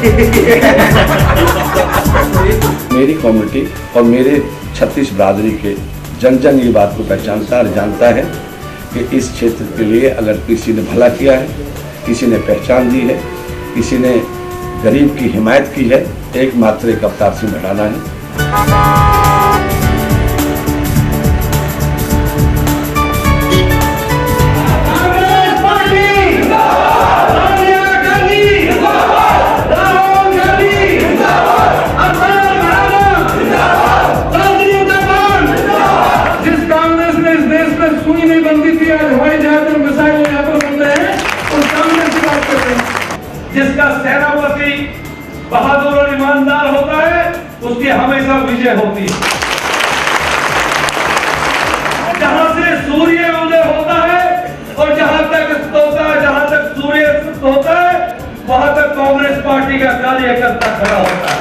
मेरी कम्युनिटी और मेरे 36 बिरादरी के जन जन ये बात को पहचानता और जानता है कि इस क्षेत्र के लिए अगर किसी ने भला किया है, किसी ने पहचान दी है, किसी ने गरीब की हिमायत की है, एकमात्र एक अवतार सिंह भड़ाना है। जिसका सेनापति बहादुर और ईमानदार होता है, उसकी हमेशा विजय होती है। जहां से सूर्य उदय होता है और जहां तक सूर्य अस्त होता है, वहां तक कांग्रेस पार्टी का कार्यकर्ता खड़ा होता है।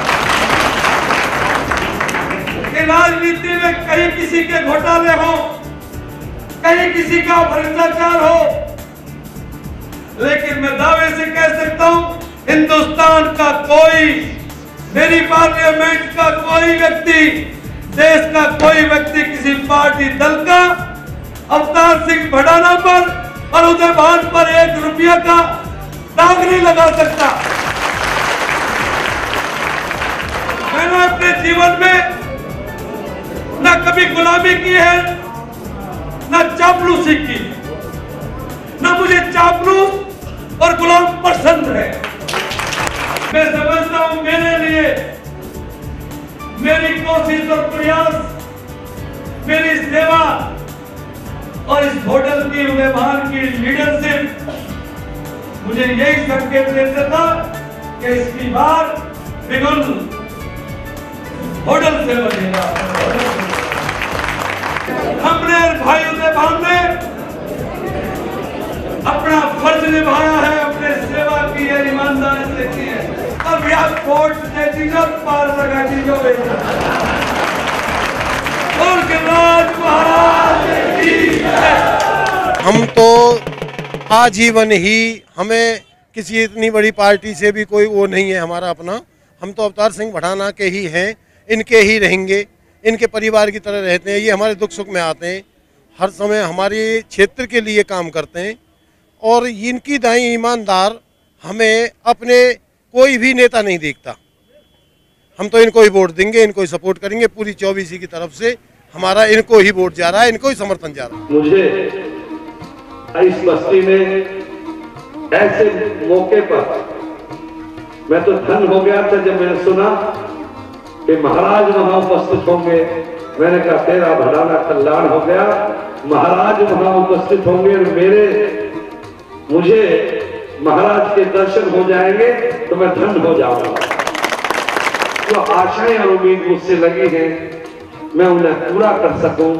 कि राजनीति में कहीं किसी के घोटाले हो, कहीं किसी का भ्रष्टाचार हो, लेकिन मैं दावे से कह सकता हूं, हिंदुस्तान का कोई, मेरी पार्लियामेंट का कोई व्यक्ति, देश का कोई व्यक्ति किसी पार्टी दल का अवतार सिंह भड़ाना पर और उदय भान पर 1 रुपया का दाग नहीं लगा सकता। मैंने अपने जीवन में न कभी गुलामी की है, न चापलूसी की, न मुझे चापलूस और गुलाम पसंद है। मैं समझता हूं मेरे लिए मेरी कोशिश और प्रयास, मेरी सेवा और इस होटल की उदय भान की लीडरशिप मुझे यही संकेत देता था कि इसकी बार बिगुल होटल से बनेगा। हमने भाई उदय भान ने अपना फर्ज निभाया है, अपने सेवा की है, ईमानदारी से की है। अब यह कोर्ट ने चीजों पार लगा चीजों और गिरिराज महाराज की है। हम तो आजीवन ही, हमें किसी इतनी बड़ी पार्टी से भी कोई वो नहीं है हमारा अपना। हम तो अवतार सिंह भड़ाना के ही हैं, इनके ही रहेंगे, इनके परिवार की तरह रहते हैं। ये हमारे दुख सुख में आते हैं, हर समय हमारे क्षेत्र के लिए काम करते हैं और इनकी दाई ईमानदार हमें अपने कोई भी नेता नहीं देखता। हम तो इनको ही वोट देंगे, इनको ही सपोर्ट करेंगे। पूरी 24 की तरफ से हमारा इनको ही वोट जा रहा है, इनको ही समर्थन जा रहा है। मुझे इस बस्ती में ऐसे मौके पर मैं तो धन हो गया था जब मैंने सुना कि महाराज वहां उपस्थित होंगे। मैंने कहा तेरा भड़ाना कल्याण हो गया, महाराज वहां उपस्थित होंगे और मुझे महाराज के दर्शन हो जाएंगे तो मैं धन्य हो जाऊंगा। जो आशाएं और उम्मीद मुझसे लगी हैं, मैं उन्हें पूरा कर सकूं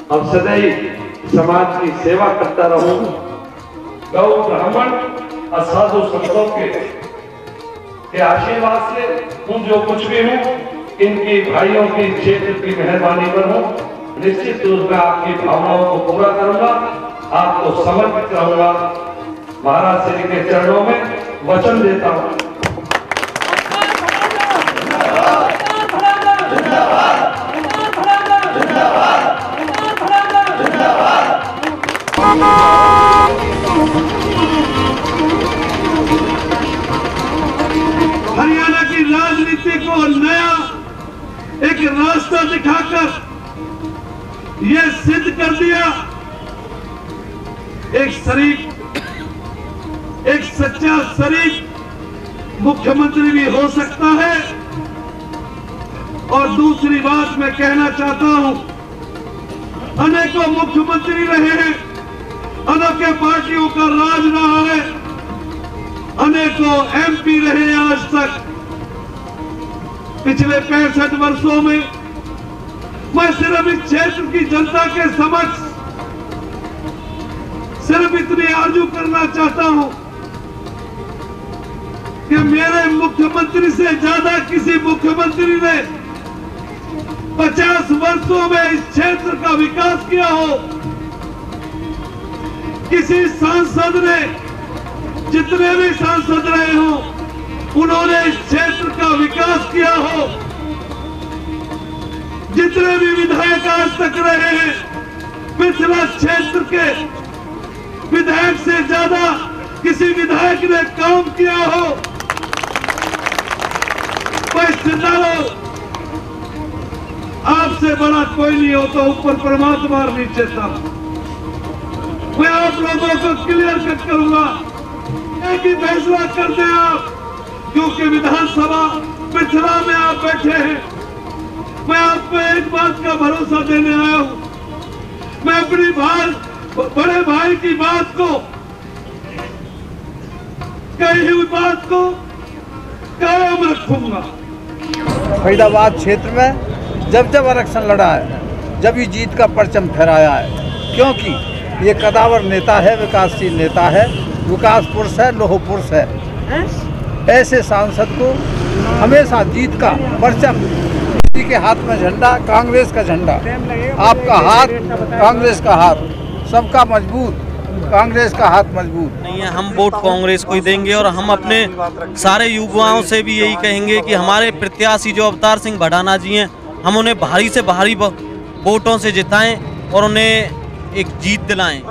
और सदैव समाज की सेवा करता रहूं। गौ ब्राह्मण और साधु संतों के आशीर्वाद से हूं जो कुछ भी हूं, इनकी भाइयों की क्षेत्र की मेहरबानी पर हूं। निश्चित रूप में आपकी भावनाओं को पूरा करूंगा, आपको समर्पित रहूंगा। महाराज श्री के चरणों में वचन देता हूं। हरियाणा की राजनीति को नया एक रास्ता दिखाकर यह सिद्ध कर दिया, एक सच्चा शरीफ मुख्यमंत्री भी हो सकता है। और दूसरी बात मैं कहना चाहता हूं, अनेकों मुख्यमंत्री रहे हैं, अनेकों पार्टियों का राज रहा है, अनेकों एमपी रहे आज तक। पिछले 65 वर्षों में मैं सिर्फ इस क्षेत्र की जनता के समक्ष सिर्फ इतनी आरजू करना चाहता हूं कि मेरे मुख्यमंत्री से ज्यादा किसी मुख्यमंत्री ने 50 वर्षों में इस क्षेत्र का विकास किया हो। किसी सांसद ने, जितने भी सांसद रहे हो, उन्होंने इस क्षेत्र का विकास किया हो। जितने भी विधायक आज तक रहे हैं, पिछला क्षेत्र के विधायक से ज्यादा किसी विधायक ने काम किया हो। आपसे बड़ा कोई नहीं होता, ऊपर परमात्मा और नीचे सब। मैं आप लोगों को क्लियर कट करूंगा, एक ही फैसला कर दें आप, क्योंकि विधानसभा पिछड़ा में आप बैठे हैं। मैं आपको एक बात का भरोसा देने आया हूं, मैं अपनी बड़े भाई की बात को, कही हुई बात को कायम रखूंगा। फरीदाबाद क्षेत्र में जब जब आरक्षण लड़ा है, जब ये जीत का परचम फहराया है, क्योंकि ये कदावर नेता है, विकासशील नेता है, विकास पुरुष है, लोह पुरुष है। ऐसे सांसद को हमेशा जीत का परचम, किसी के हाथ में झंडा, कांग्रेस का झंडा, आपका हाथ कांग्रेस का हाथ, सबका मजबूत, कांग्रेस का हाथ मजबूत नहीं है। हम वोट कांग्रेस को ही देंगे और हम अपने सारे युवाओं से भी यही कहेंगे कि हमारे प्रत्याशी जो अवतार सिंह भड़ाना जी हैं, हम उन्हें भारी से भारी वोटों से जिताएं और उन्हें एक जीत दिलाएं।